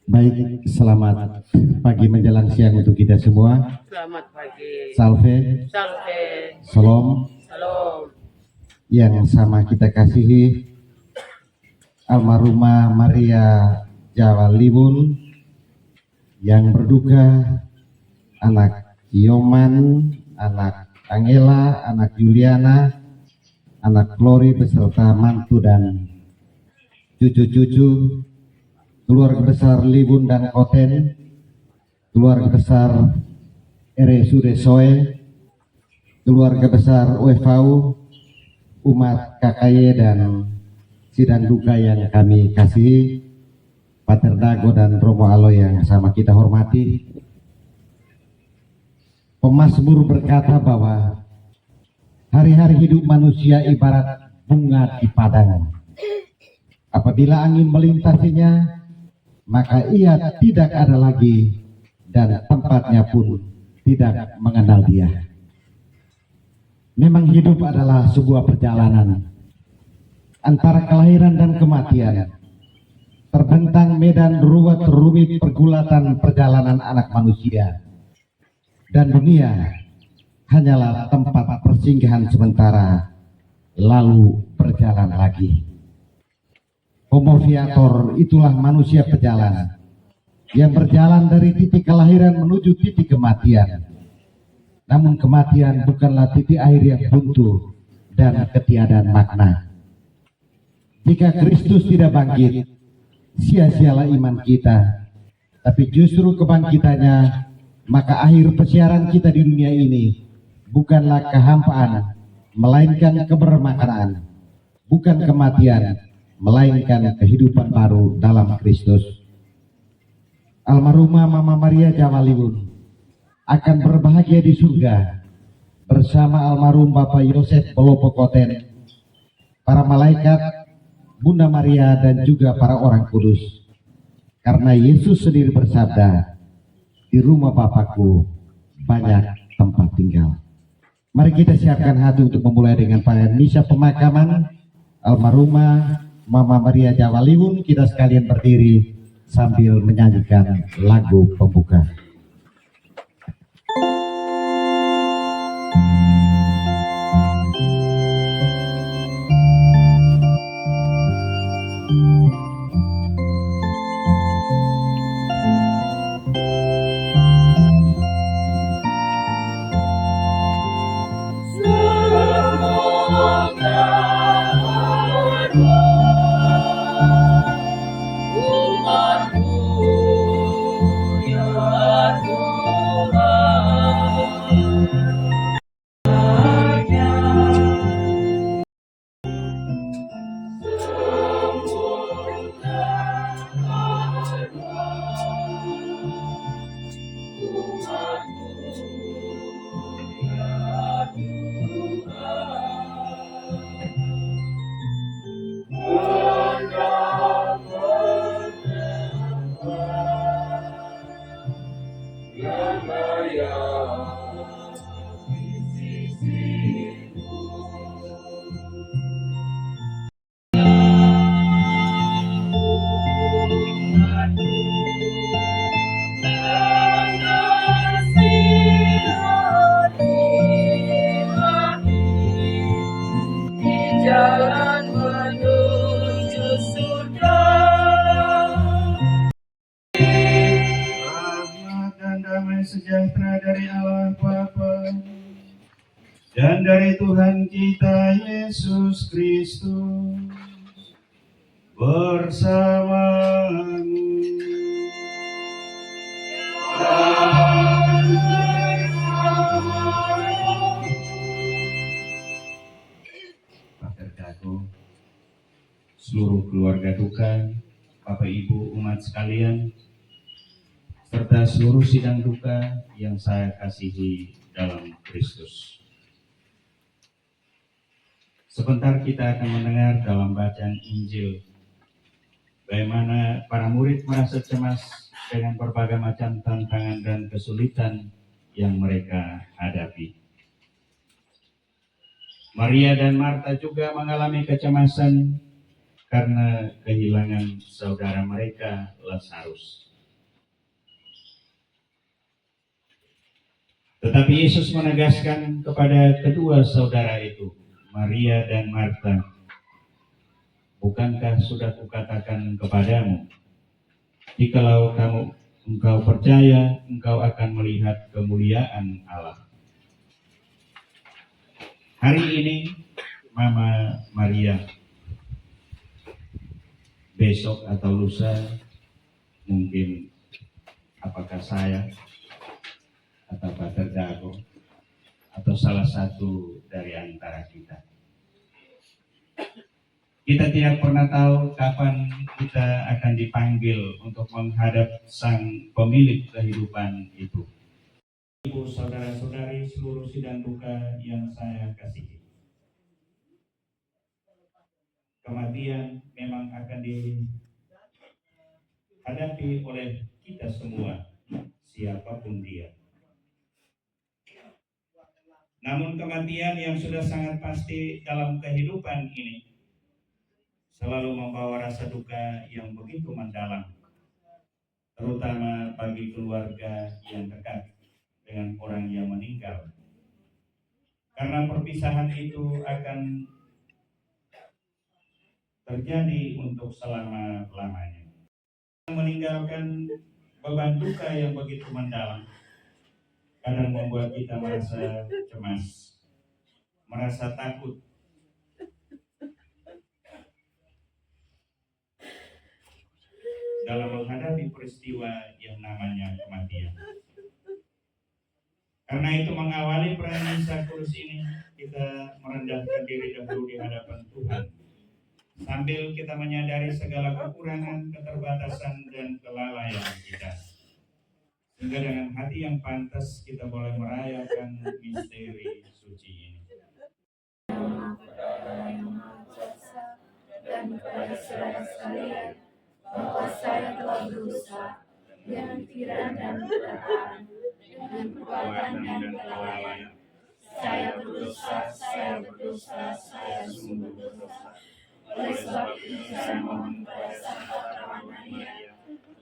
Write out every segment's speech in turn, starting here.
Baik, selamat pagi menjelang siang untuk kita semua. Selamat pagi. Salve, Salve. Shalom. Salam. Yang sama kita kasihi almarhumah Maria Jawa Liwun, yang berduka anak Yoman, anak Angela, anak Juliana, anak Glory beserta mantu dan cucu-cucu, keluarga besar Liwun dan Koten, keluarga besar RSUD Soe, keluarga besar UFAU, umat KKY dan sidang duka yang kami kasihi, Pater Dago dan Romo Alo yang sama kita hormati. Pemazmur berkata bahwa hari-hari hidup manusia ibarat bunga di padang. Apabila angin melintasinya, maka ia tidak ada lagi dan tempatnya pun tidak mengenal dia. Memang hidup adalah sebuah perjalanan antara kelahiran dan kematian. Terbentang medan ruwet rumit pergulatan perjalanan anak manusia. Dan dunia hanyalah tempat persinggahan sementara, lalu berjalan lagi. Homo viator itulah manusia pejalan yang berjalan dari titik kelahiran menuju titik kematian. Namun kematian bukanlah titik akhir yang buntu dan ketiadaan makna. Jika Kristus tidak bangkit, sia-sialah iman kita. Tapi justru kebangkitannya, maka akhir persiaran kita di dunia ini bukanlah kehampaan, melainkan kebermaknaan. Bukan kematian, melainkan kehidupan baru dalam Kristus. Almarhumah Mama Maria Jawa Liwun akan berbahagia di surga bersama almarhum Bapak Yosef Bolopo Koten, para malaikat, Bunda Maria dan juga para orang kudus. Karena Yesus sendiri bersabda, di rumah Bapakku banyak tempat tinggal. Mari kita siapkan hati untuk memulai dengan perayaan misa pemakaman almarhumah Mama Maria Jawa Liwun. Kita sekalian berdiri sambil menyanyikan lagu pembuka. Sejahtera dari Allah Bapa dan dari Tuhan kita Yesus Kristus bersamamu. Pater Dago, seluruh keluarga duka, Bapak Ibu umat sekalian, serta seluruh sidang duka yang saya kasihi dalam Kristus. Sebentar kita akan mendengar dalam bacaan Injil bagaimana para murid merasa cemas dengan berbagai macam tantangan dan kesulitan yang mereka hadapi. Maria dan Marta juga mengalami kecemasan karena kehilangan saudara mereka Lazarus. Tetapi Yesus menegaskan kepada kedua saudara itu, Maria dan Marta, bukankah sudah kukatakan kepadamu, jikalau engkau percaya, engkau akan melihat kemuliaan Allah. Hari ini Mama Maria, besok atau lusa mungkin apakah saya atau Pak Terdakwa atau salah satu dari antara kita. Kita tidak pernah tahu kapan kita akan dipanggil untuk menghadap Sang Pemilik kehidupan itu. Ibu, saudara-saudari, seluruh sidang duka yang saya kasihi. Kematian memang akan dihadapi oleh kita semua, siapapun dia. Namun kematian yang sudah sangat pasti dalam kehidupan ini selalu membawa rasa duka yang begitu mendalam, terutama bagi keluarga yang dekat dengan orang yang meninggal. Karena perpisahan itu akan terjadi untuk selama-lamanya. Meninggalkan beban duka yang begitu mendalam kadang membuat kita merasa cemas, merasa takut, dalam menghadapi peristiwa yang namanya kematian. Karena itu mengawali perayaan misa kudus ini, kita merendahkan diri dahulu di hadapan Tuhan, sambil kita menyadari segala kekurangan, keterbatasan, dan kelalaian kita. Sehingga dengan hati yang pantas kita boleh merayakan misteri suci ini. Dan kepada saudara sekalian, bahwa saya telah berusaha dengan pikiran dan perkataan, dengan perbuatan dan kelalaian. Saya berdosa, saya sungguh berdosa. Oleh sebab itu saya mohon kepada Sang Pahlawan Maria,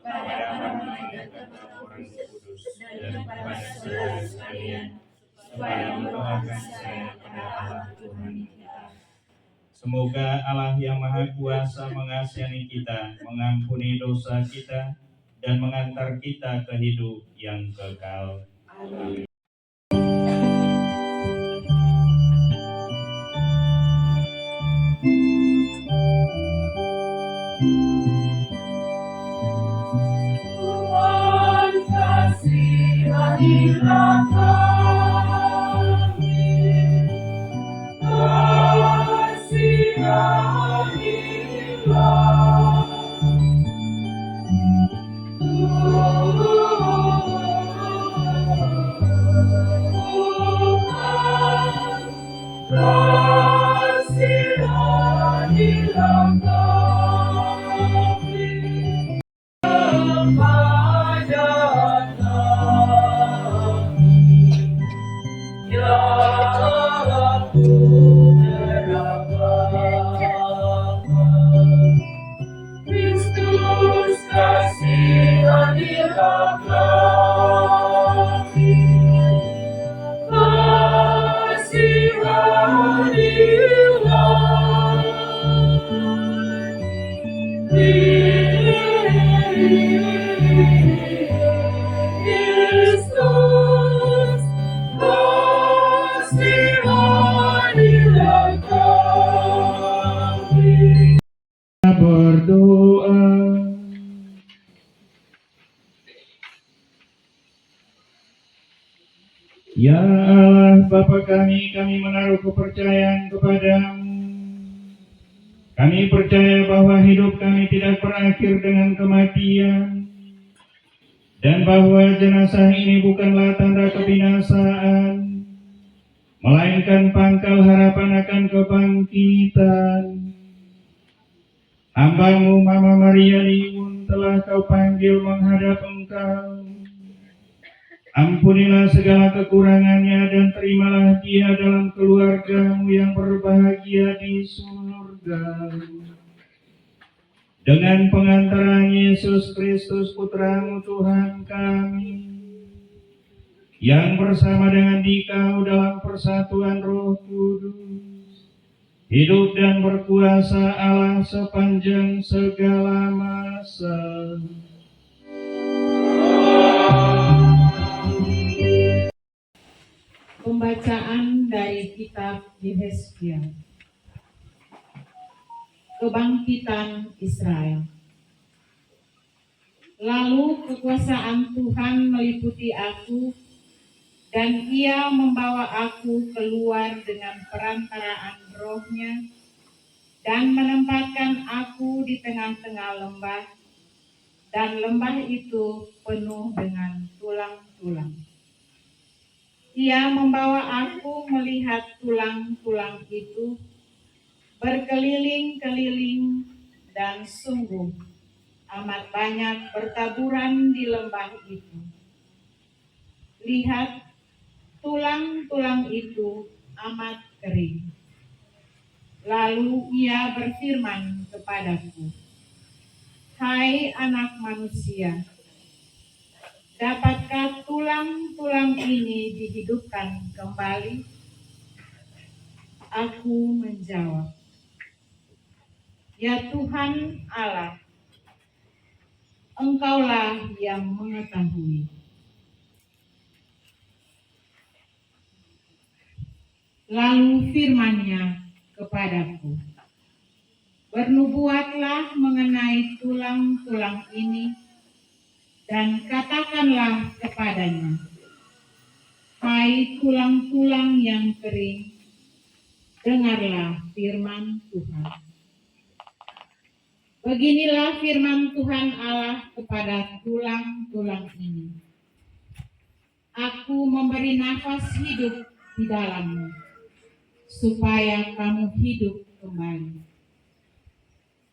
kepada para malaikat dan orang kudus, dan kepada saudara sekalian, supaya mendoakan saya kepada Allah Tuhan kita. Semoga Allah yang Maha Kuasa mengasihi kita, mengampuni dosa kita, dan mengantar kita ke hidup yang kekal. Amin. Tuhan kasihanilah kami, kasihanilah kasihanilah kami kepada kami, ya Putra Bapa. Kristus kasihanilah kami, Kristus kasihanilah kami. Berdoa. Ya Allah Bapa kami menaruh kepercayaan kepadamu. Kami percaya bahwa hidup kami tidak berakhir dengan kematian, dan bahwa jenazah ini bukanlah tanda kebinasaan, melainkan pangkal harapan akan kebangkitan. Hamba-Mu Mama Maria Liun telah Kau panggil menghadap Engkau. Ampunilah segala kekurangannya dan terimalah dia dalam keluarga-Mu yang berbahagia di surga. Dengan pengantaran Yesus Kristus Putra-Mu Tuhan kami, yang bersama dengan Dikau dalam persatuan Roh Kudus, hidup dan berkuasa Allah sepanjang segala masa. Pembacaan dari kitab Yehezkiel. Kebangkitan Israel. Lalu kekuasaan Tuhan meliputi aku, dan Ia membawa aku keluar dengan perantaraan Roh-Nya, dan menempatkan aku di tengah-tengah lembah, dan lembah itu penuh dengan tulang-tulang. Ia membawa aku melihat tulang-tulang itu berkeliling-keliling, dan sungguh amat banyak bertaburan di lembah itu. Lihat, tulang-tulang itu amat kering. Lalu Ia berfirman kepadaku, "Hai anak manusia, dapatkah tulang-tulang ini dihidupkan kembali?" Aku menjawab, "Ya Tuhan Allah, Engkaulah yang mengetahui." Lalu firman-Nya kepadaku, "Bernubuatlah mengenai tulang-tulang ini, dan katakanlah kepadanya, hai tulang-tulang yang kering, dengarlah firman Tuhan. Beginilah firman Tuhan Allah kepada tulang-tulang ini. Aku memberi nafas hidup di dalammu, supaya kamu hidup kembali.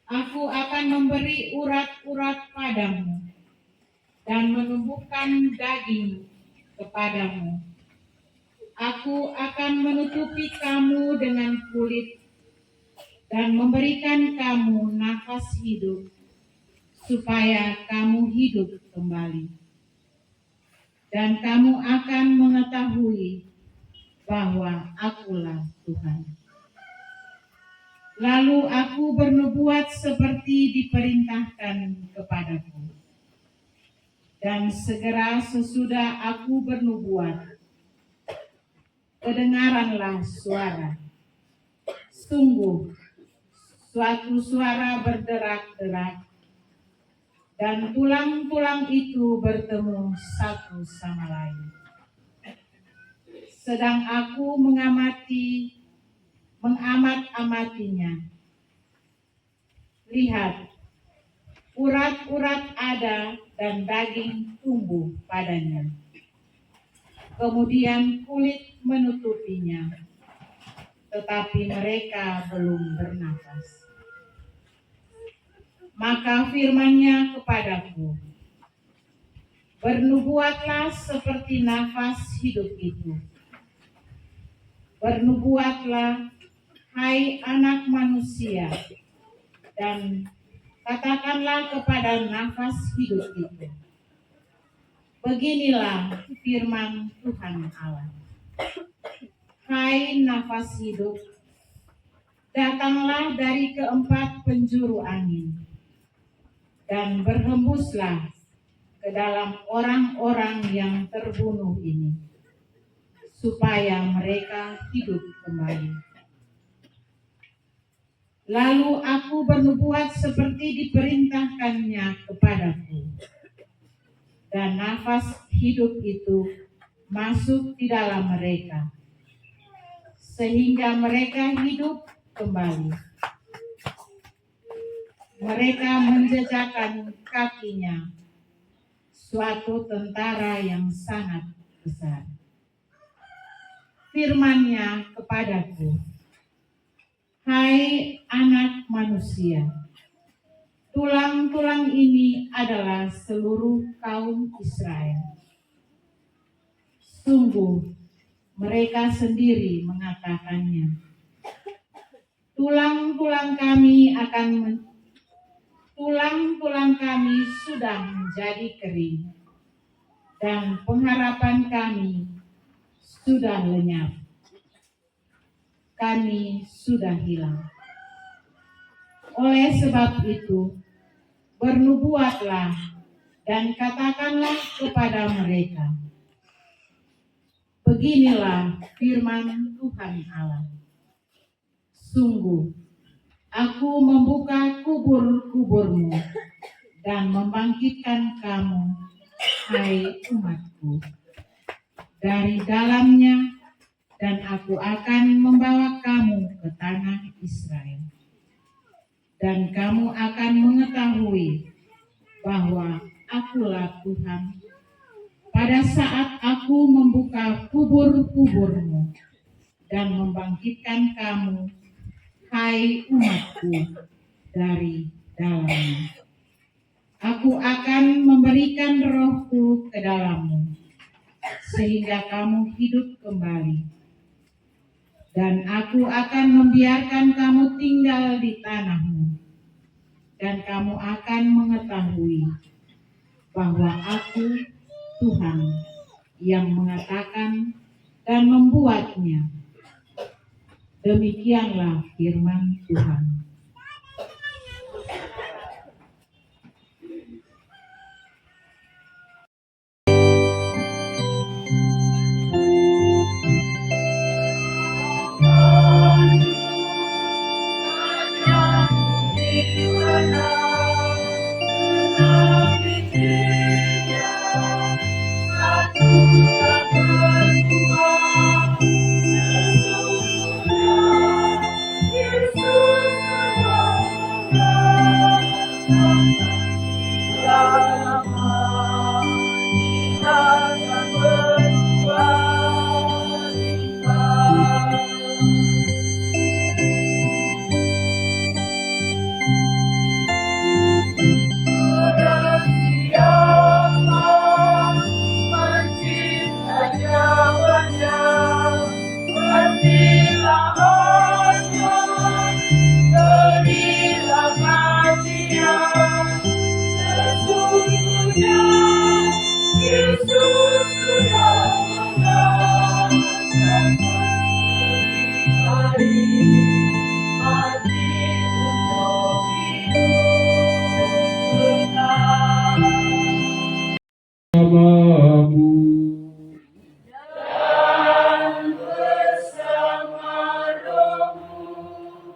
Aku akan memberi urat-urat padamu, dan menumbuhkan daging kepadamu. Aku akan menutupi kamu dengan kulit, dan memberikan kamu nafas hidup, supaya kamu hidup kembali. Dan kamu akan mengetahui bahwa Akulah Tuhan. Lalu aku bernubuat seperti diperintahkan kepadaku. Dan segera sesudah aku bernubuat, kedengaranlah suara. Sungguh, suatu suara berderak-derak, dan tulang-tulang itu bertemu satu sama lain. Sedang aku mengamat-amatinya. Lihat, urat-urat ada dan daging tumbuh padanya. Kemudian kulit menutupinya, tetapi mereka belum bernafas. Maka firman-Nya kepadaku, bernubuatlah seperti nafas hidup itu. Bernubuatlah, hai anak manusia, dan katakanlah kepada nafas hidup itu. Beginilah firman Tuhan Allah. Hai nafas hidup, datanglah dari keempat penjuru angin, dan berhembuslah ke dalam orang-orang yang terbunuh ini, supaya mereka hidup kembali. Lalu aku bernubuat seperti diperintahkannya kepadaku, dan nafas hidup itu masuk di dalam mereka, sehingga mereka hidup kembali. Mereka menjejakkan kakinya, suatu tentara yang sangat besar. Firman-Nya kepadaku, hai anak manusia, tulang-tulang ini adalah seluruh kaum Israel. Sungguh, mereka sendiri mengatakannya. Tulang-tulang kami sudah menjadi kering, dan pengharapan kami sudah lenyap. Kami sudah hilang. Oleh sebab itu, bernubuatlah dan katakanlah kepada mereka, beginilah firman Tuhan Allah. Sungguh, aku membuka kubur-kuburmu dan membangkitkan kamu, hai umatku, dari dalamnya, dan aku akan membawa kamu ke tanah Israel. Dan kamu akan mengetahui bahwa akulah Tuhan pada saat aku membuka kubur-kuburmu dan membangkitkan kamu, hai umatku, dari dalamnya. Aku akan memberikan rohku ke dalammu, sehingga kamu hidup kembali. Dan aku akan membiarkan kamu tinggal di tanahmu, dan kamu akan mengetahui bahwa aku Tuhan yang mengatakan dan membuatnya. Demikianlah firman Tuhan.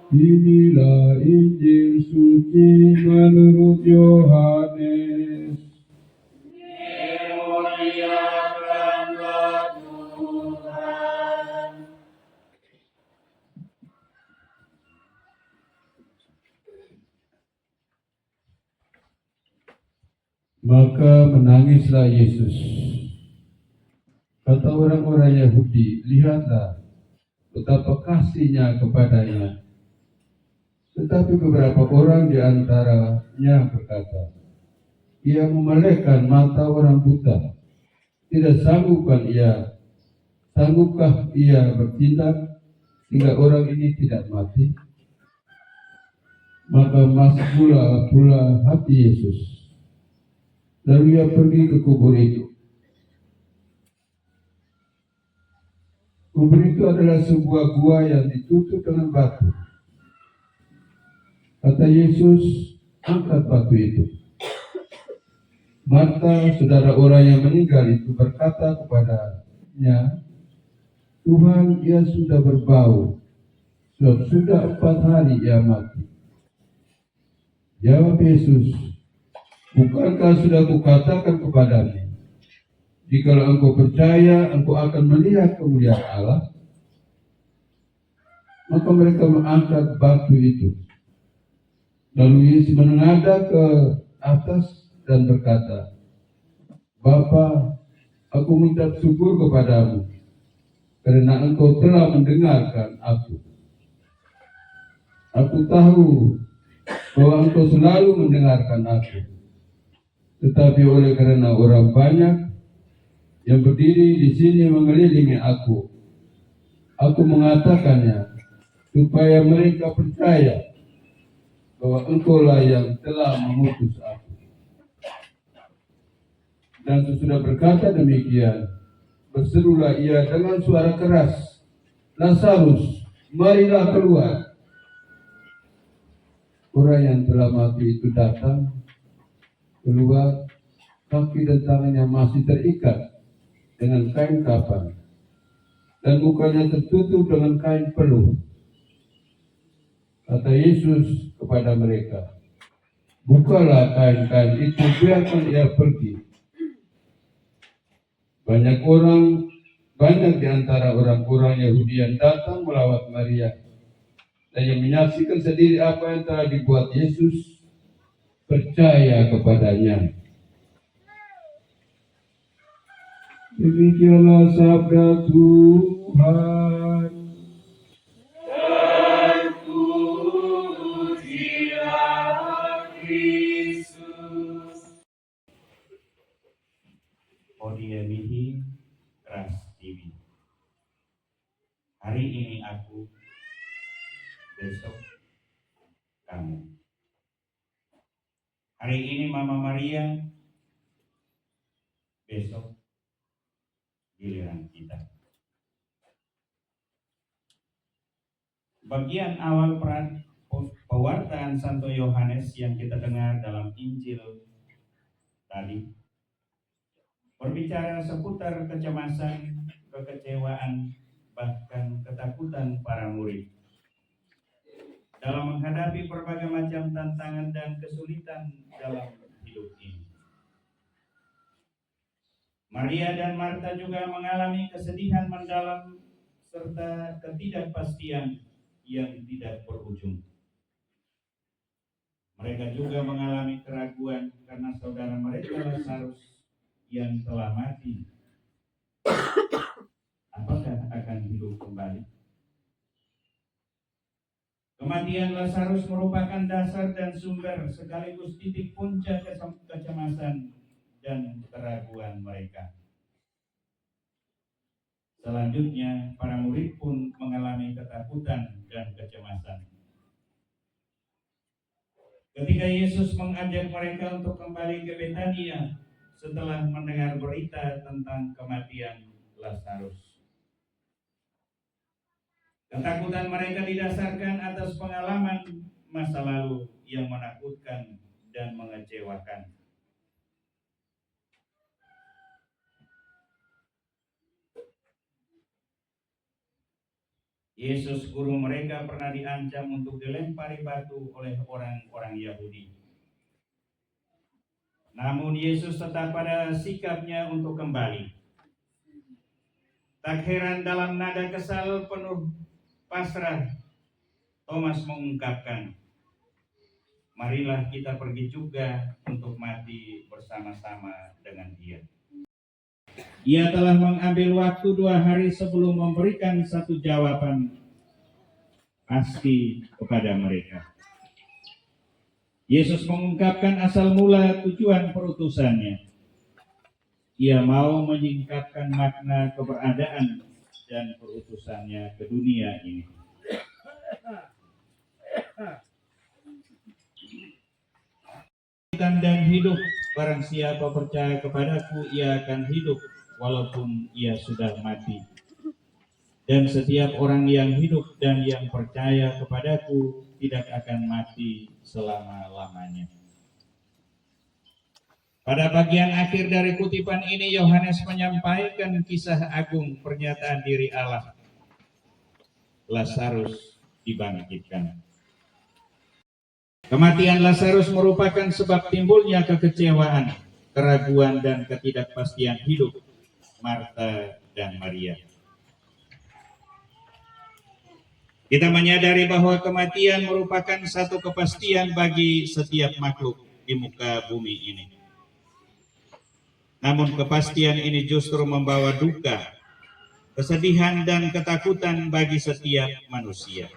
Inilah Injil suci menurut Yohanes. Dimuliakanlah Tuhan. Maka menangislah Yesus. Kata orang-orang Yahudi, lihatlah betapa kasihnya kepadanya. Tetapi beberapa orang di antaranya berkata, ia memelekkan mata orang buta. Tidak sanggupkah ia bertindak sehingga orang ini tidak mati? Maka masuklah pula hati Yesus. Lalu ia pergi ke kubur itu. Kubur itu adalah sebuah gua yang ditutup dengan batu. Kata Yesus, angkat batu itu. Marta, saudara orang yang meninggal itu, berkata kepadanya, Tuhan, ia sudah berbau, sebab sudah 4 hari ia mati. Jawab Yesus, bukankah sudah kukatakan kepadamu, jikalau engkau percaya, engkau akan melihat kemuliaan Allah? Maka mereka mengangkat batu itu. Lalu Yesus menengadah ke atas dan berkata, Bapa, aku minta syukur kepadamu, karena engkau telah mendengarkan aku. Aku tahu bahwa engkau selalu mendengarkan aku. Tetapi oleh karena orang banyak yang berdiri di sini mengelilingi aku mengatakannya, supaya mereka percaya bahwa engkaulah yang telah mengutus aku. Dan sesudah berkata demikian, berserulah ia dengan suara keras, "Lazarus, marilah keluar." Orang yang telah mati itu datang, keluar, kaki dan tangannya masih terikat dengan kain kafan, dan mukanya tertutup dengan kain peluh. Kata Yesus kepada mereka, "Bukalah kain-kain itu, biarkan ia pergi." Banyak di antara orang-orang Yahudi yang datang melawat Maria dan yang menyaksikan sendiri apa yang telah dibuat Yesus percaya kepadanya. Demikianlah sabda Tuhan. Odiemihi Ras TV. Hari ini aku, besok kamu. Hari ini Mama Maria, besok giliran kita. Bagian awal pewartaan Santo Yohanes yang kita dengar dalam Injil tadi berbicara seputar kecemasan, kekecewaan, bahkan ketakutan para murid dalam menghadapi berbagai macam tantangan dan kesulitan dalam hidup ini. Maria dan Marta juga mengalami kesedihan mendalam serta ketidakpastian yang tidak berujung. Mereka juga mengalami keraguan karena saudara mereka Lazarus yang telah mati, apakah akan hidup kembali? Kematian Lazarus merupakan dasar dan sumber sekaligus titik puncak kecemasan dan keraguan mereka. Selanjutnya, para murid pun mengalami ketakutan dan kecemasan. Ketika Yesus mengajak mereka untuk kembali ke Betania setelah mendengar berita tentang kematian Lazarus. Ketakutan mereka didasarkan atas pengalaman masa lalu yang menakutkan dan mengecewakan. Yesus, guru mereka, pernah diancam untuk dilempari batu oleh orang-orang Yahudi. Namun Yesus tetap pada sikapnya untuk kembali. Tak heran dalam nada kesal penuh pasrah, Thomas mengungkapkan, "Marilah kita pergi juga untuk mati bersama-sama dengan Dia." Ia telah mengambil waktu 2 hari sebelum memberikan satu jawaban pasti kepada mereka. Yesus mengungkapkan asal mula tujuan perutusannya. Ia mau menyingkapkan makna keberadaan dan perutusannya ke dunia ini. Dan hidup, barang siapa percaya kepadaku, ia akan hidup walaupun ia sudah mati. Dan setiap orang yang hidup dan yang percaya kepadaku tidak akan mati selama-lamanya. Pada bagian akhir dari kutipan ini, Yohanes menyampaikan kisah agung pernyataan diri Allah. Lazarus dibangkitkan. Kematian Lazarus merupakan sebab timbulnya kekecewaan, keraguan, dan ketidakpastian hidup Marta dan Maria. Kita menyadari bahwa kematian merupakan satu kepastian bagi setiap makhluk di muka bumi ini. Namun kepastian ini justru membawa duka, kesedihan, dan ketakutan bagi setiap manusia.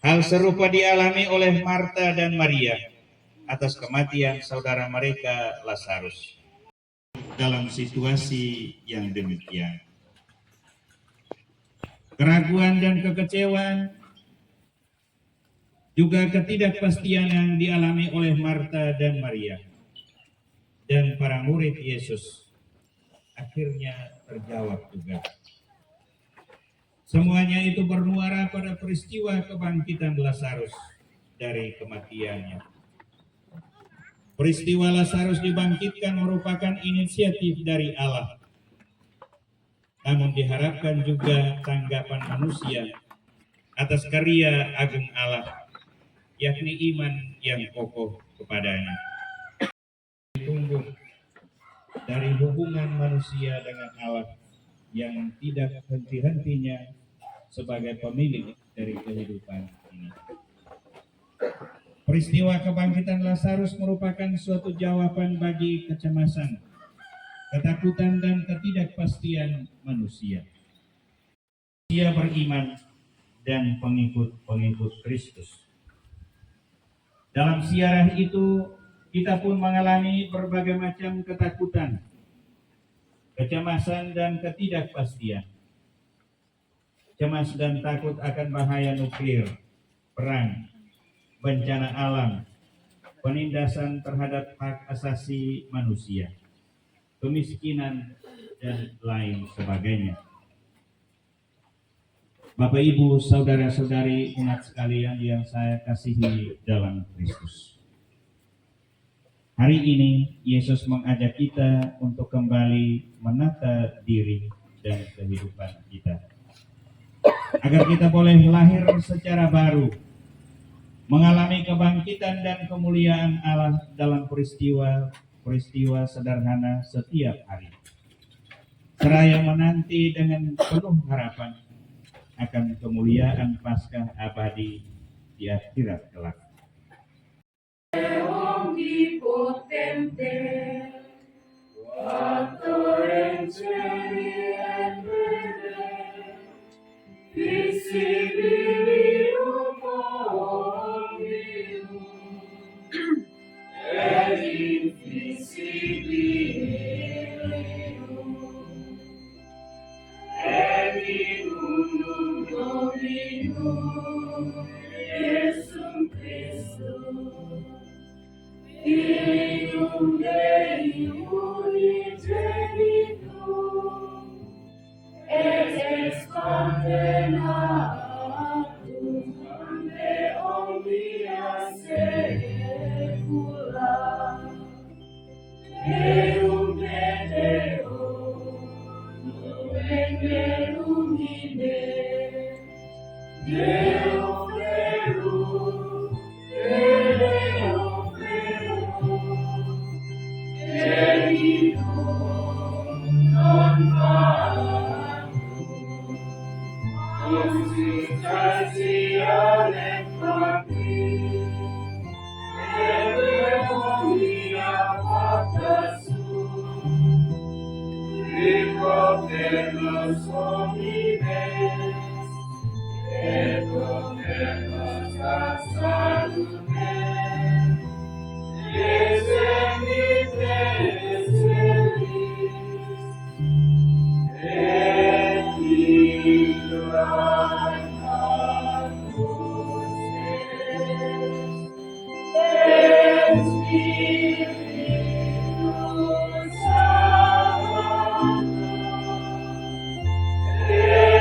Hal serupa dialami oleh Marta dan Maria atas kematian saudara mereka Lazarus. Dalam situasi yang demikian, keraguan dan kekecewaan, juga ketidakpastian yang dialami oleh Marta dan Maria. dan para murid Yesus akhirnya terjawab juga. Semuanya itu bermuara pada peristiwa kebangkitan Lazarus dari kematiannya. Peristiwa Lazarus dibangkitkan merupakan inisiatif dari Allah. Namun diharapkan juga tanggapan manusia atas karya agung Allah, yakni iman yang kokoh kepadanya. Tumbuh dari hubungan manusia dengan Allah yang tidak henti-hentinya sebagai pemilik dari kehidupan ini. Peristiwa kebangkitan Lazarus merupakan suatu jawaban bagi kecemasan, ketakutan, dan ketidakpastian manusia. Dia beriman dan pengikut-pengikut Kristus. Dalam ziarah itu, kita pun mengalami berbagai macam ketakutan, kecemasan, dan ketidakpastian. Cemas dan takut akan bahaya nuklir, perang, bencana alam, penindasan terhadap hak asasi manusia, kemiskinan, dan lain sebagainya. Bapak, Ibu, saudara-saudari umat sekalian yang saya kasihi dalam Kristus. Hari ini Yesus mengajak kita untuk kembali menata diri dan kehidupan kita, agar kita boleh lahir secara baru, mengalami kebangkitan dan kemuliaan Allah dalam peristiwa sederhana setiap hari, seraya menanti dengan penuh harapan akan kemuliaan Paskah abadi di akhirat kelak. Omnipotente, Factor Angeli and Rede, Visibilium Omnium, et Invisibilium, et in unum Dominum, Iesum Christum, Filium Dei unigenitum, et ex condenatum ante omnia saecula, Deum et Deum, Lumen Verum Ide, Deum Verum, Deum Verum, Genitum non factum, Constitutionem Patri, et omnia facta sum, Ricopernos homines, et convernos ad salutem, Exemites celis, et Libratus est, et Spiritus Sanctus, et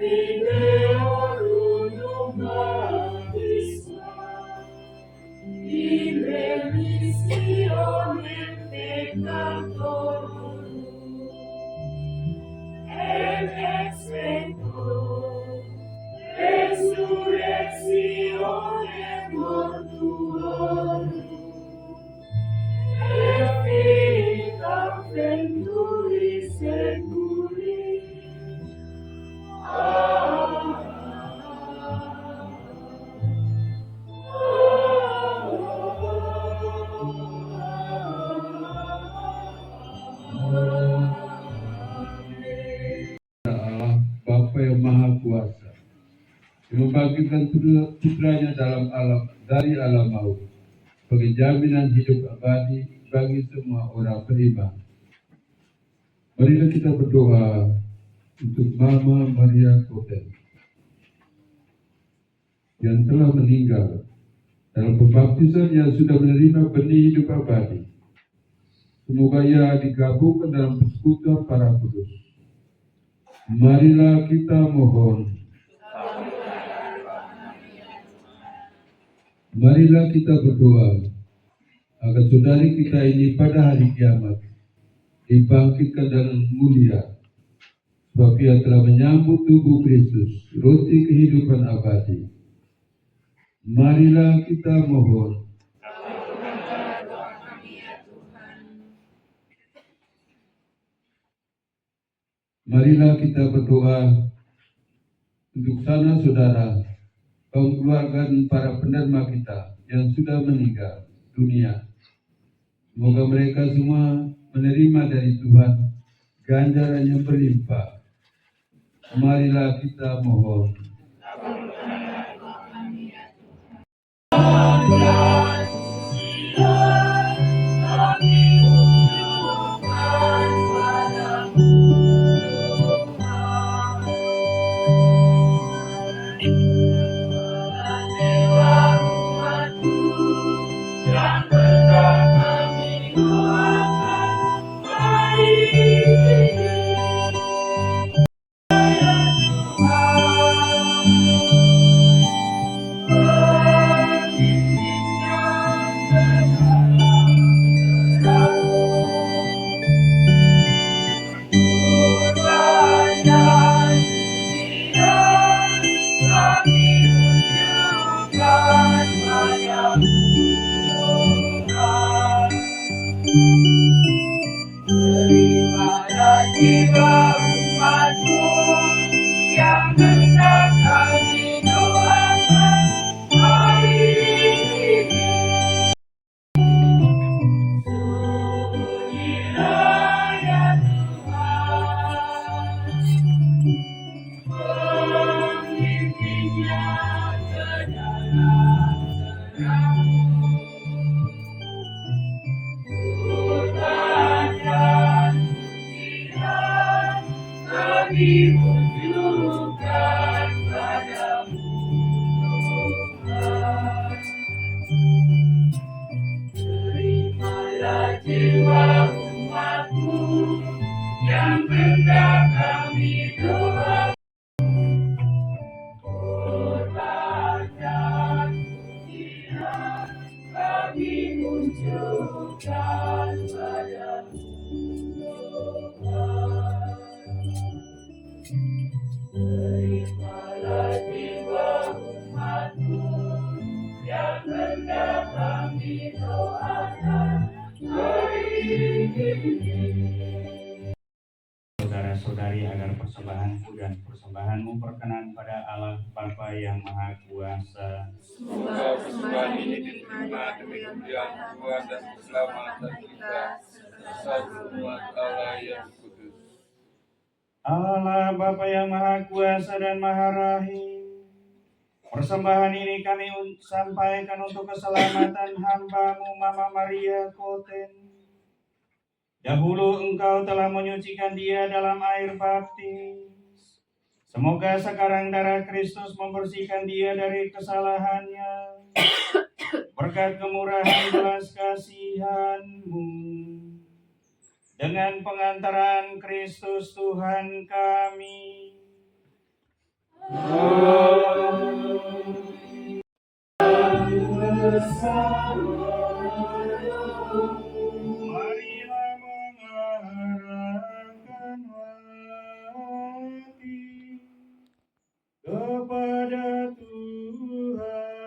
Video lunum baptisma, in remissione peccatorum, et expecto resurrectione mortuorum, et vita venturi seculi. Allah Bapa yang Maha Kuasa yang membagikan putranya dalam alam dari alam maut sebagai jaminan hidup abadi bagi semua orang beriman. Marilah kita berdoa untuk Mama Maria Koten yang telah meninggal dalam pembaptisan yang sudah menerima benih hidup abadi. Semoga ia digabungkan dalam persekutuan para kudus. Marilah kita mohon. Marilah kita berdoa agar saudari kita ini pada hari kiamat dibangkitkan dengan mulia, sebab ia telah menyambut tubuh Kristus, roti kehidupan abadi. Marilah kita mohon. Marilah kita berdoa untuk sanak saudara, kaum keluarga dan para penerima kita yang sudah meninggal dunia. Semoga mereka semua menerima dari Tuhan ganjaran yang berlimpah. Marilah kita mohon. Terimalah jiwa umatmu yang hendak kami doakan hari ini. Sunyilah ya Tuhan, pemimpinnya ke dalam terang-Mu. Kami menunjukkan padamu Tuhan. Terimalah jiwa umatmu yang hendak kami doakan. Korban dan pujian kami munculkan padamu Tuhan. Terimalah jiwa umatmu yang hendak kami doakan hari ini. Saudara-saudari, agar persembahanku dan persembahanmu berkenan pada Allah Bapa yang Maha Kuasa. Semoga persembahan ini diterima demi kemuliaan Tuhan dan keselamatan kita, satu umat Allah yang kudus. Allah Bapa yang Maha Kuasa dan Maha Rahim, persembahan ini kami sampaikan untuk keselamatan hamba-Mu Mama Maria Koten. Dahulu Engkau telah menyucikan dia dalam air baptis. Semoga sekarang darah Kristus membersihkan dia dari kesalahannya. Berkat kemurahan belas kasihan-Mu, dengan pengantaran Kristus Tuhan kami, Marilah mengarahkan hati kepada Tuhan.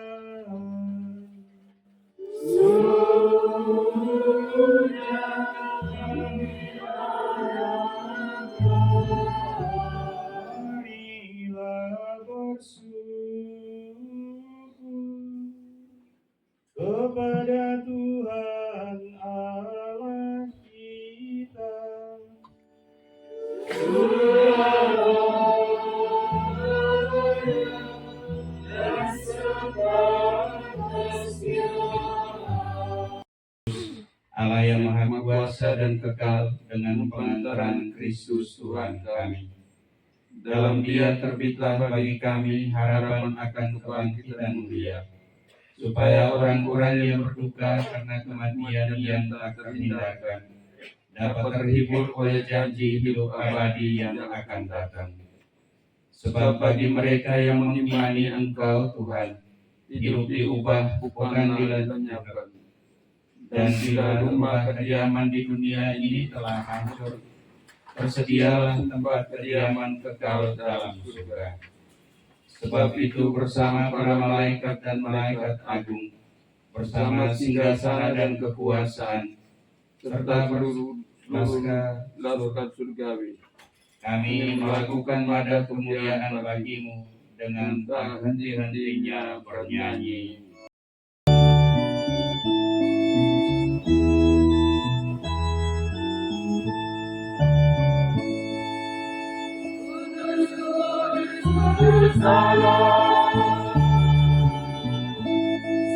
Marilah bersyukur kepada Tuhan Allah kita. Allah yang Maha Kuasa dan kekal, dengan pengantaran Kristus Tuhan kami. Dalam Dia terbitlah bagi kami harapan akan kebangkitan mulia, supaya orang-orang yang berduka karena kematian yang tak terhindarkan dapat terhibur oleh janji hidup abadi yang akan datang. Sebab bagi mereka yang mengimani Engkau, Tuhan, hidup diubah bukan dilenyapkan. Dan bila rumah kediaman di dunia ini telah hancur, bersedialah tempat kediaman kekal dalam surga. Sebab itu bersama para malaikat dan malaikat agung, bersama singgasana dan kekuasaan, serta seluruh pasukan surgawi, kami melakukan nada kemuliaan bagimu dengan tak henti-hentinya bernyanyi.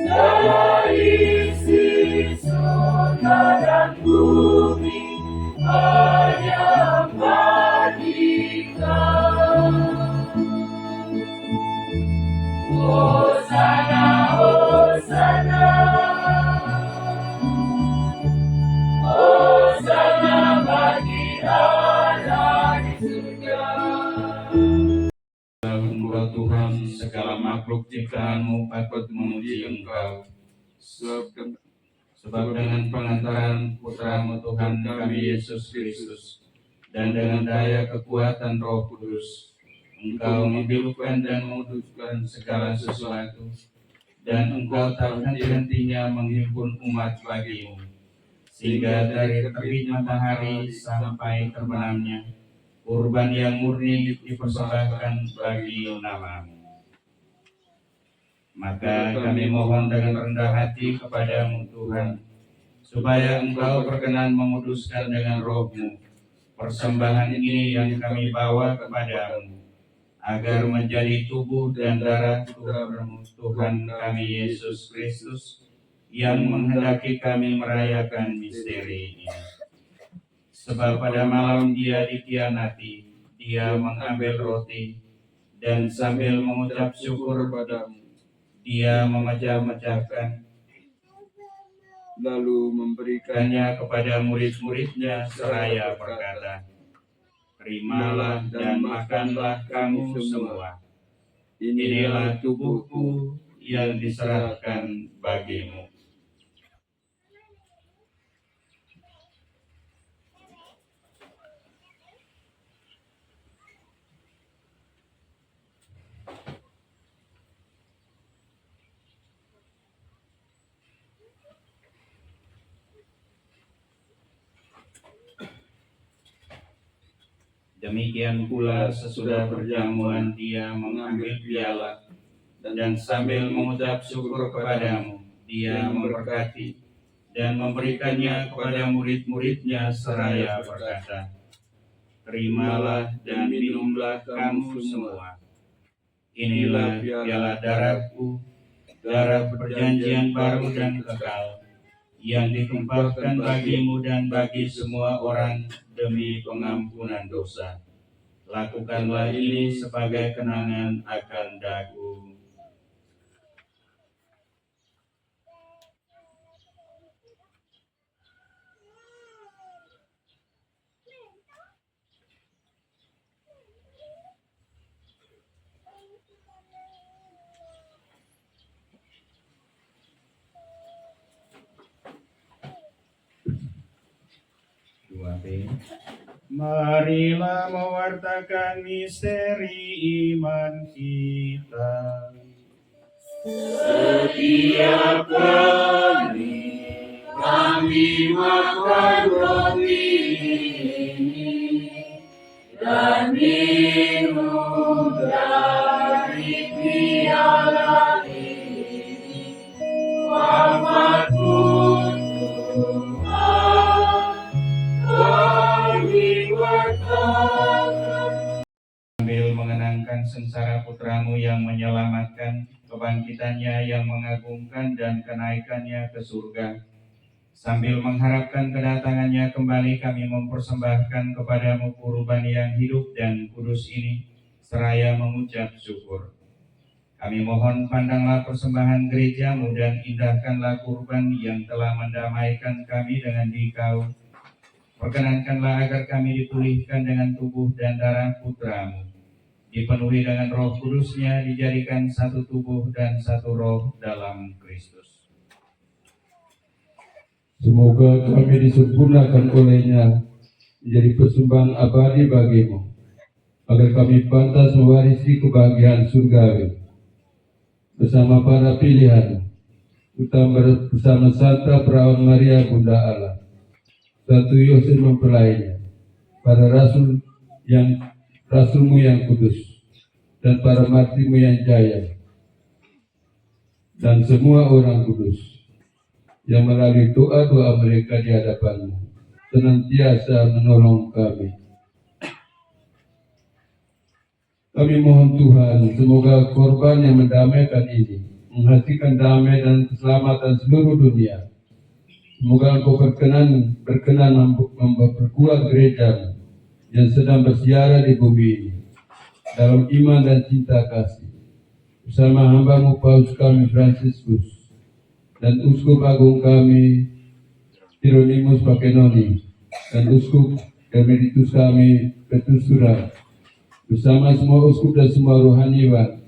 Segala isi surga dan bumi menyembah Dia. Hosana, Hosana, Hosana bagi Allah di surga. Engkau Tuhan, segala makhluk ciptaanmu patut memuji Engkau. Sebab dengan pengantaran Putramu Tuhan kami Yesus Kristus, dan dengan daya kekuatan Roh Kudus, Engkau menghidupkan dan menguduskan segala sesuatu, dan Engkau tak henti-hentinya menghimpun umat bagimu, sehingga dari terbitnya matahari sampai terbenamnya, kurban yang murni dipersembahkan bagi nama-Mu. Maka kami mohon dengan rendah hati kepadamu Tuhan, supaya Engkau berkenan menguduskan dengan Roh-Mu persembahan ini yang kami bawa kepadamu, agar menjadi tubuh dan darah Putra-Mu Tuhan kami Yesus Kristus, yang menghendaki kami merayakan misteri ini. Sebab pada malam Dia dikhianati, Dia mengambil roti, dan sambil mengucap syukur padamu, Dia memecah-mecahkan, lalu memberikannya kepada murid-muridnya seraya berkata, "Terimalah dan makanlah kamu semua. Inilah tubuhku yang diserahkan bagimu." Demikian pula sesudah perjamuan Dia mengambil piala, dan sambil mengucap syukur kepadamu, Dia memberkati dan memberikannya kepada murid-muridnya seraya berkata, "Terimalah dan minumlah kamu semua. Inilah piala darahku, darah perjanjian baru dan kekal, yang ditumpahkan bagimu dan bagi semua orang demi pengampunan dosa. Lakukanlah ini sebagai kenangan akan daku." Bapa. Marilah mewartakan misteri iman kita. Setiap kali kami makan roti ini dan minum dari piala ini, wafatmu Tuhan kami bertahan. Sambil mengenangkan sengsara putramu yang menyelamatkan, kebangkitannya yang mengagumkan, dan kenaikannya ke surga. Sambil mengharapkan kedatangannya kembali, kami mempersembahkan kepadamu kurban yang hidup dan kudus ini, seraya mengucap syukur. Kami mohon pandanglah persembahan gerejamu dan indahkanlah kurban yang telah mendamaikan kami dengan Dikau. Perkenankanlah agar kami dipulihkan dengan tubuh dan darah putramu, dipenuhi dengan Roh Kudusnya, dijadikan satu tubuh dan satu roh dalam Kristus. Semoga kami disempurnakan olehnya menjadi persembahan abadi bagimu, agar kami pantas mewarisi kebahagiaan surgawi bersama para pilihan, bersama Santa Perawan Maria Bunda Allah, Satu Yosef mempelainya, para rasulmu yang kudus, dan para martirmu yang jaya, dan semua orang kudus yang melalui doa-doa mereka di hadapanmu senantiasa menolong kami. Kami mohon Tuhan, semoga korban yang mendamaikan ini menghasilkan damai dan keselamatan seluruh dunia. Semoga Engkau berkenan memperkuat gereja yang sedang bersiara di bumi ini dalam iman dan cinta kasih, bersama hamba-Mu Paus kami Fransiskus dan Uskup Agung kami Hieronymus Pakenoni dan Uskup Emeritus kami Petrus Surah, bersama semua uskup dan semua rohaniwan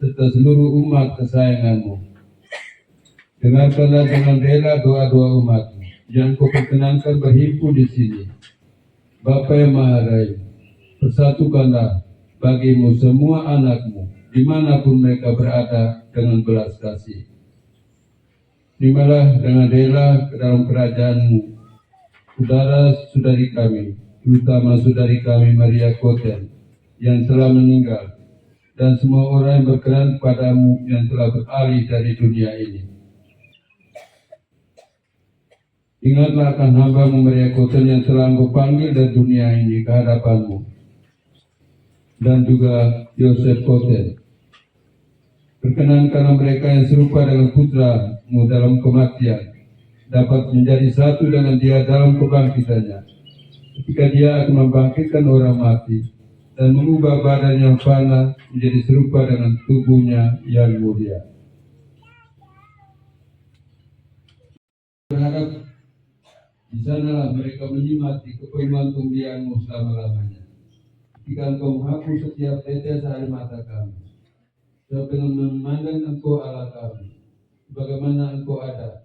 serta seluruh umat kesayangan-Mu. Dengarkanlah dengan rela doa-doa umat-Mu yang Kau perkenankan berhimpun di sini. Bapa yang Maha Rai, persatukanlah bagimu semua anak-Mu dimanapun mereka berada dengan belas kasih. Terimalah dengan rela ke dalam kerajaan-Mu saudara-saudari kami, terutama saudari kami Maria Koten yang telah meninggal, dan semua orang yang berkenan kepadamu yang telah beralih dari dunia ini. Ingatlah akan hamba-Mu Maria Koten yang telah Engkau panggil dari dunia ini ke hadapan-Mu, dan juga Yosef Koten. Perkenankanlah mereka yang serupa dengan putra-Mu dalam kematian dapat menjadi satu dengan Dia dalam kebangkitannya, ketika Dia akan membangkitkan orang mati dan mengubah badan yang fana menjadi serupa dengan tubuhnya yang mulia. Berharap di sanalah mereka menikmati kepenuhan pemberian-Mu selama-lamanya, ketika Engkau menghapus setiap tetes air mata kami, sebab dengan memandang Engkau Allah kami, sebagaimana Engkau ada,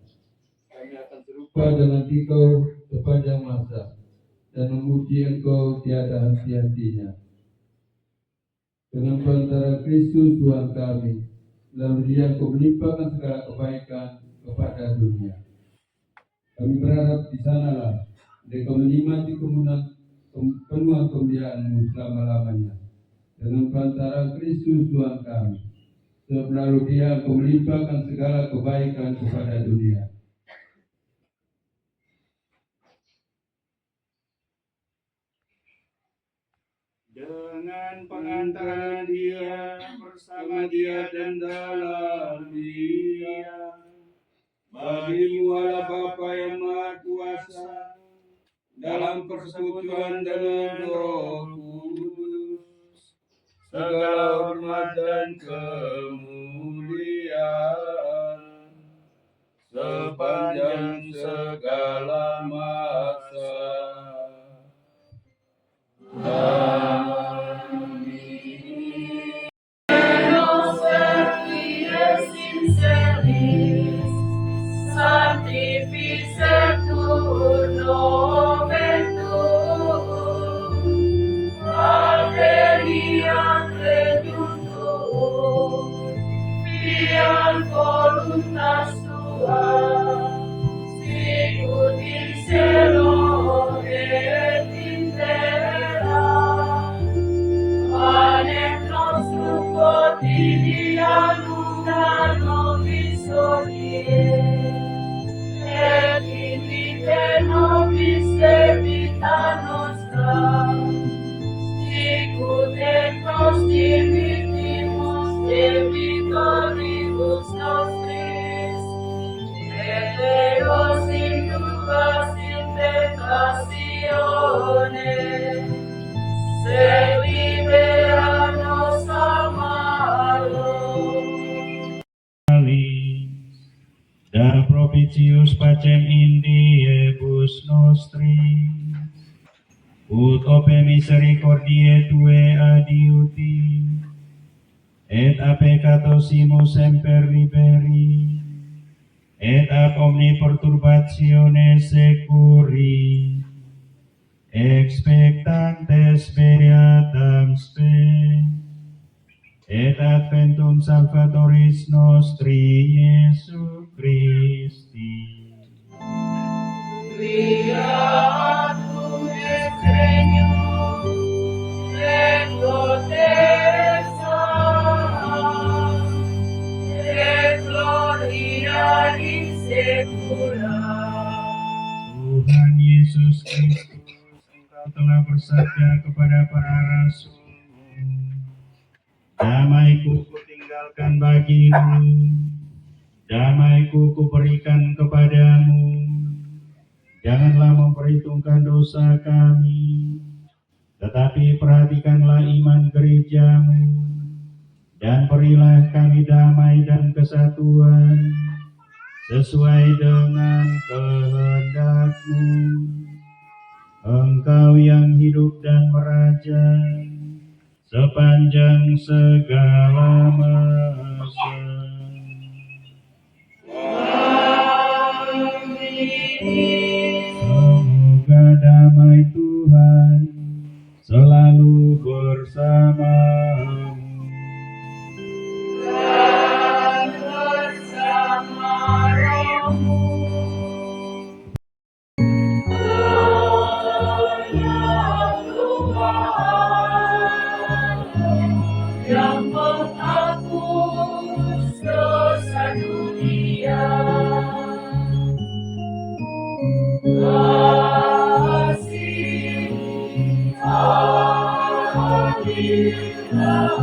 kami akan serupa dengan Dikau sepanjang masa dan memuji Engkau tiada henti-hentinya. Dengan perantara Kristus Tuhan kami, dalam Dia Engkau melimpahkan segala kebaikan kepada dunia. Kami berharap di sanalah mereka menikmati kepenuhan pemberian-Mu selama-lamanya. Dengan perantara Kristus Tuhan kami, sebab melalui Dia Engkau melimpahkan segala kebaikan kepada dunia. Dengan pengantaran Dia, bersama Dia dan dalam Dia, bagi-Mu Allah Bapa yang Maha Kuasa, dalam persekutuan dengan Roh Kudus, segala hormat dan kemuliaan sepanjang segala masa. Sanctificetur nomen Tuum. fiat reductum, fiat voluntas tua, sicut in cielo et in terra. Panem nostrum quotidianum da nobis hodie, et dimitte nobis debita nostra, sicut et nos dimittimus debitoribus nostris, et leos inducas in tentatione, sed libera nos a malo. Da propitius pacem in diebus nostri, ut ope misericordiae Tue adiuti, et a peccatosimus semper liberi, et ab omni perturbatione securi, expectantes beatam spe, et adventum Salvatoris nostri Iesu Christi. Viatum est regnum, et potestas, et gloria in saecula. Tuhan Yesus Kristus, Engkau telah bersabda kepada para rasul-Mu, damai-Ku kutinggalkan bagimu, damai-Ku kuberikan kepadamu. Janganlah memperhitungkan dosa kami, tetapi perhatikanlah iman gerejamu, dan berilah kami damai dan kesatuan, sesuai dengan kehendak-Mu. Engkau yang hidup dan meraja sepanjang segala masa. Semoga damai Tuhan selalu bersamamu. Dan bersama rohmu. Yang menghapus dosa dunia, kasih adillah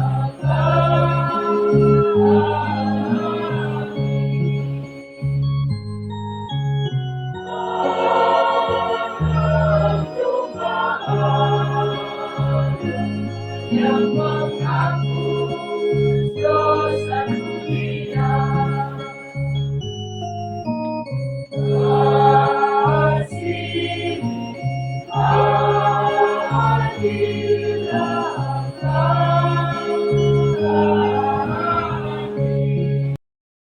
yang menghapus dosa dunia, kasih adillah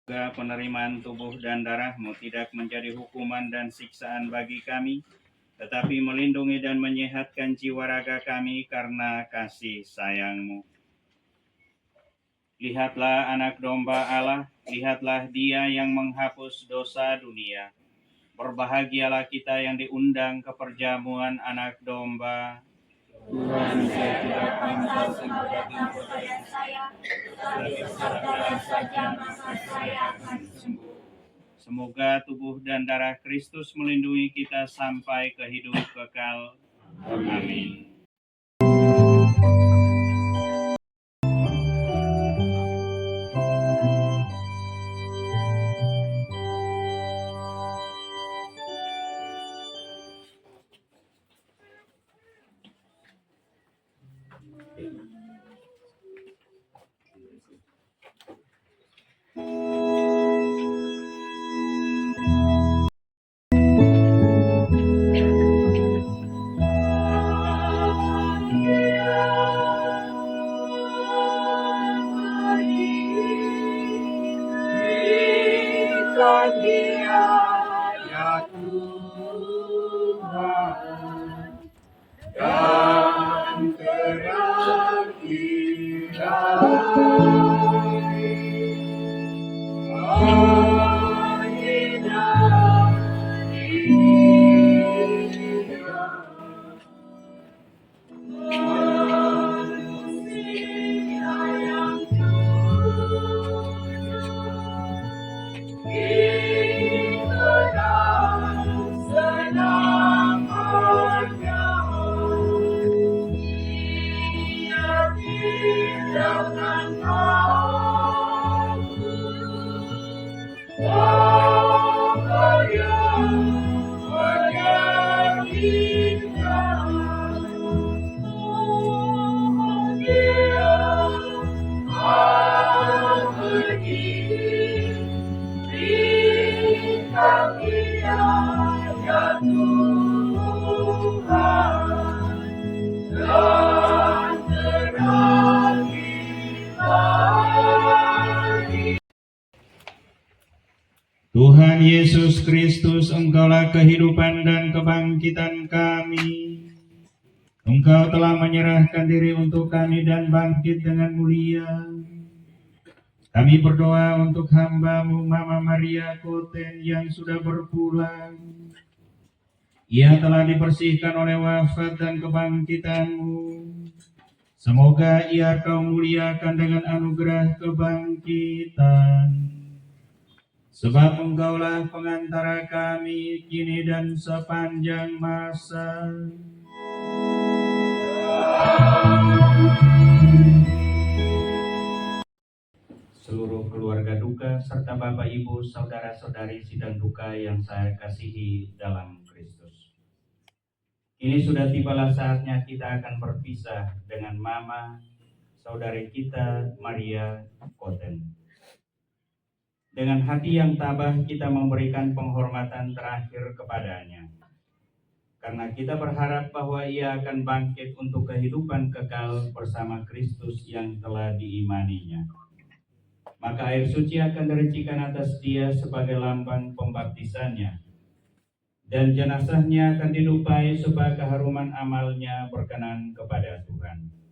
Semoga penerimaan tubuh dan darah-Mu tidak menjadi hukuman dan siksaan bagi kami, tetapi melindungi dan menyehatkan jiwa raga kami karena kasih sayang-Mu. Lihatlah anak domba Allah, lihatlah Dia yang menghapus dosa dunia. Berbahagialah kita yang diundang ke perjamuan anak domba. Tuhan, saya tidak minta sebagian kepada saya, tetapi sabdalah saja maka saya akan sembuh. Semoga tubuh dan darah Kristus melindungi kita sampai ke hidup kekal. Amin. Tuhan Yesus Kristus, Engkaulah kehidupan dan kebangkitan kami. Engkau telah menyerahkan diri untuk kami dan bangkit dengan mulia. Kami berdoa untuk hamba-Mu Mama Maria Koten yang sudah berpulang. Ia telah dibersihkan oleh wafat dan kebangkitan-Mu. Semoga ia Kau muliakan dengan anugerah kebangkitan. Sebab Engkaulah pengantara kami kini dan sepanjang masa. Seluruh keluarga duka serta Bapak Ibu, saudara-saudari sidang duka yang saya kasihi dalam Kristus. Ini sudah tibalah saatnya kita akan berpisah dengan Mama, saudari kita Maria Koten. Dengan hati yang tabah kita memberikan penghormatan terakhir kepadanya. Karena kita berharap bahwa ia akan bangkit untuk kehidupan kekal bersama Kristus yang telah diimaninya. Maka air suci akan direcikan atas dia sebagai lambang pembaptisannya. Dan jenazahnya akan dilupai supaya keharuman amalnya berkenan kepada Tuhan.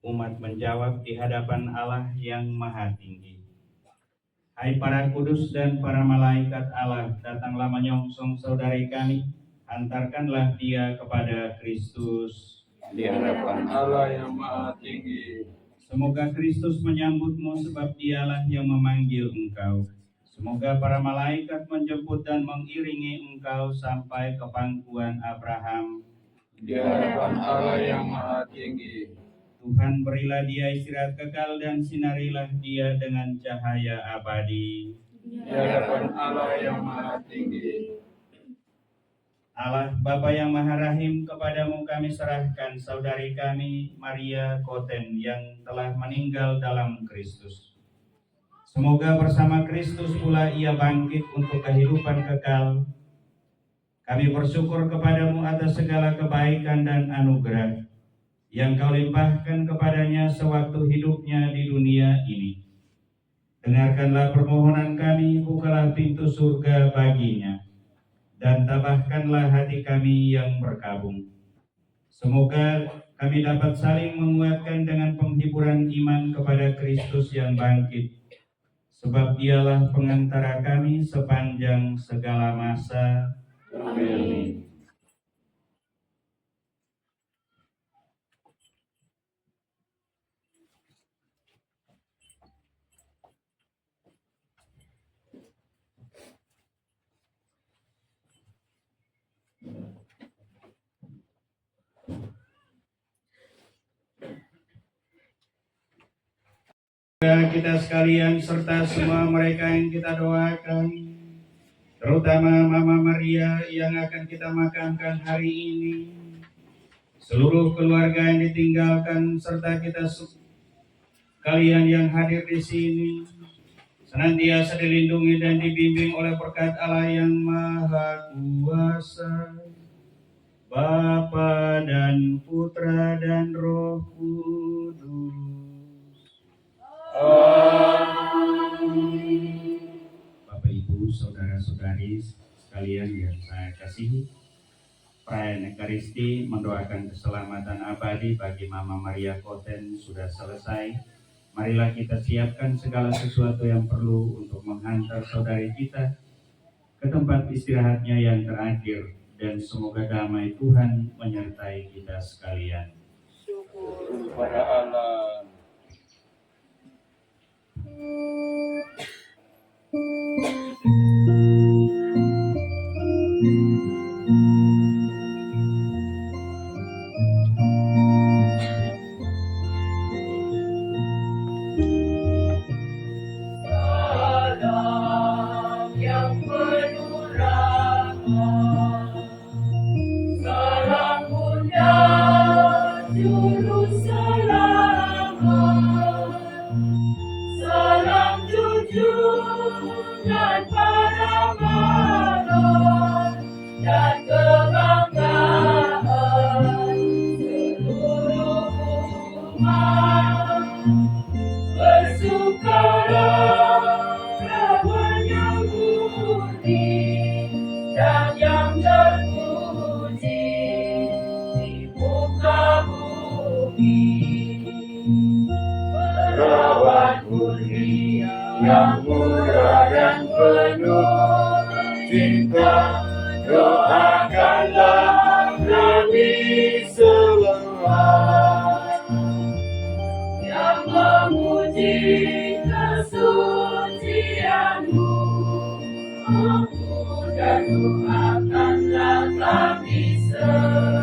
Umat menjawab di hadapan Allah yang Maha Tinggi. Hai para kudus dan para malaikat Allah, datanglah menyongsong saudari kami, antarkanlah dia kepada Kristus. Di hadapan Allah yang Maha Tinggi. Semoga Kristus menyambutmu sebab dialah yang memanggil engkau. Semoga para malaikat menjemput dan mengiringi engkau sampai ke pangkuan Abraham. Di hadapan Allah yang Maha Tinggi. Tuhan, berilah dia istirahat kekal dan sinarilah dia dengan cahaya abadi. Di hadapan Allah yang Maha Tinggi. Allah Bapa yang Maha Rahim, kepadamu kami serahkan saudari kami Maria Koten yang telah meninggal dalam Kristus. Semoga bersama Kristus pula ia bangkit untuk kehidupan kekal. Kami bersyukur kepadamu atas segala kebaikan dan anugerah yang kau limpahkan kepadanya sewaktu hidupnya di dunia ini. Dengarkanlah permohonan kami, bukalah pintu surga baginya, dan tabahkanlah hati kami yang berkabung. Semoga kami dapat saling menguatkan dengan penghiburan iman kepada Kristus yang bangkit, sebab dialah pengantara kami sepanjang segala masa. Amin. Kita sekalian serta semua mereka yang kita doakan, terutama Mama Maria yang akan kita makamkan hari ini, seluruh keluarga yang ditinggalkan serta kita sekalian yang hadir di sini, senantiasa dilindungi dan dibimbing oleh berkat Allah yang Maha Kuasa, Bapa dan Putra dan Roh Kudus. Amin. Ekaristi mendoakan keselamatan abadi bagi Mama Maria Koten sudah selesai. Marilah kita siapkan segala sesuatu yang perlu untuk menghantar saudari kita ke tempat istirahatnya yang terakhir, dan semoga damai Tuhan menyertai kita sekalian. Syukur pada Allah. Salam yang penuh rahmat, salam Bunda Juru Selamat, salam junjungan para malon dan kebanggaan seluruh umat. Bersukalah kawan yang murni dan yang terpuji di muka bumi. Perawan murni yang murah dan penuh cinta, doakanlah kami semua yang memuji kesucianmu. Dan doakanlah kami semua